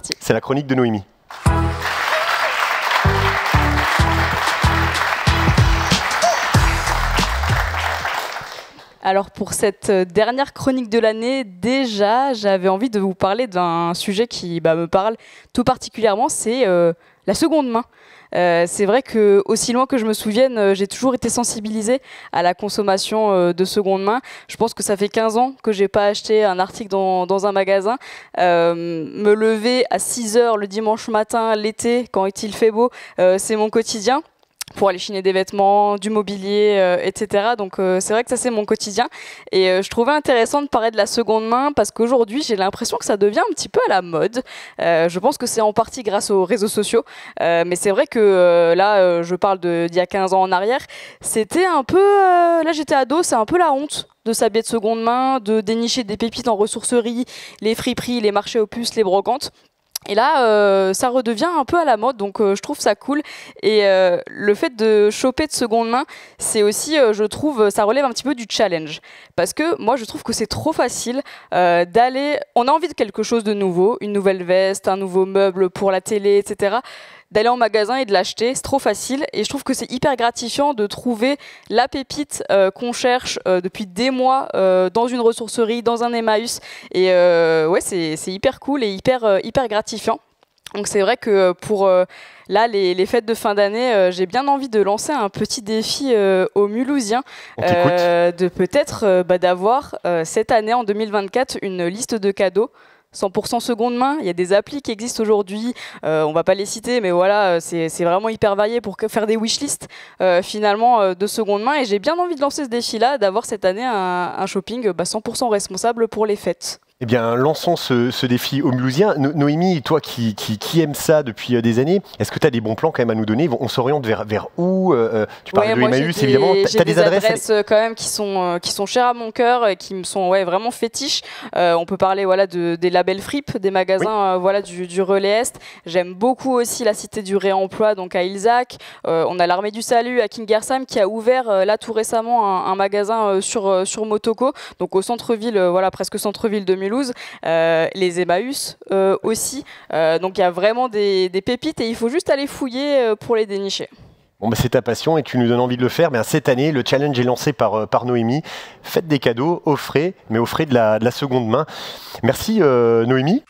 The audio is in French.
parti. C'est la chronique de Noémie. Alors pour cette dernière chronique de l'année, déjà, j'avais envie de vous parler d'un sujet qui me parle tout particulièrement, c'est la seconde main. C'est vrai que aussi loin que je me souvienne, j'ai toujours été sensibilisée à la consommation de seconde main. Je pense que ça fait 15 ans que j'ai pas acheté un article dans un magasin. Me lever à 6 heures le dimanche matin, l'été, quand il fait beau, c'est mon quotidien. Pour aller chiner des vêtements, du mobilier, etc. Donc c'est vrai que ça c'est mon quotidien. Et je trouvais intéressant de parler de la seconde main parce qu'aujourd'hui j'ai l'impression que ça devient un petit peu à la mode. Je pense que c'est en partie grâce aux réseaux sociaux. Mais c'est vrai que là je parle d'il y a 15 ans en arrière. C'était un peu... là j'étais ado, c'est un peu la honte de s'habiller de seconde main, de dénicher des pépites en ressourcerie, les friperies, les marchés aux puces, les brocantes. Et là, ça redevient un peu à la mode, donc je trouve ça cool. Et le fait de choper de seconde main, c'est aussi, je trouve, ça relève un petit peu du challenge. Parce que moi, je trouve que c'est trop facile d'aller... On a envie de quelque chose de nouveau, une nouvelle veste, un nouveau meuble pour la télé, etc., d'aller en magasin et de l'acheter, c'est trop facile. Et je trouve que c'est hyper gratifiant de trouver la pépite qu'on cherche depuis des mois dans une ressourcerie, dans un Emmaüs. Et ouais, c'est hyper cool et hyper gratifiant. Donc c'est vrai que pour là, les fêtes de fin d'année, j'ai bien envie de lancer un petit défi aux Mulhousiens, de peut-être d'avoir cette année, en 2024, une liste de cadeaux 100% seconde main. Il y a des applis qui existent aujourd'hui, on va pas les citer, mais voilà, c'est vraiment hyper varié pour faire des wishlists finalement de seconde main. Et j'ai bien envie de lancer ce défi-là, d'avoir cette année un shopping 100% responsable pour les fêtes. Eh bien, lançons ce défi aux Mulhousiens. Noémie, toi qui aimes ça depuis des années, est-ce que tu as des bons plans quand même à nous donner? On s'oriente vers où? Tu parles de Emmaüs, évidemment. Tu as des adresses quand même qui sont chères à mon cœur et qui me sont vraiment fétiches. On peut parler des labels Fripe, des magasins du Relais Est. J'aime beaucoup aussi la Cité du Réemploi, donc à Ilzac. On a l'Armée du Salut à Kingersheim qui a ouvert là tout récemment un magasin sur Motoko, donc au centre-ville, presque centre-ville de Mulhouse. Les Emmaüs aussi. Donc il y a vraiment des pépites et il faut juste aller fouiller pour les dénicher. Bon, c'est ta passion et tu nous donnes envie de le faire. Cette année, le challenge est lancé par Noémie. Faites des cadeaux, offrez, mais offrez de la seconde main. Merci Noémie.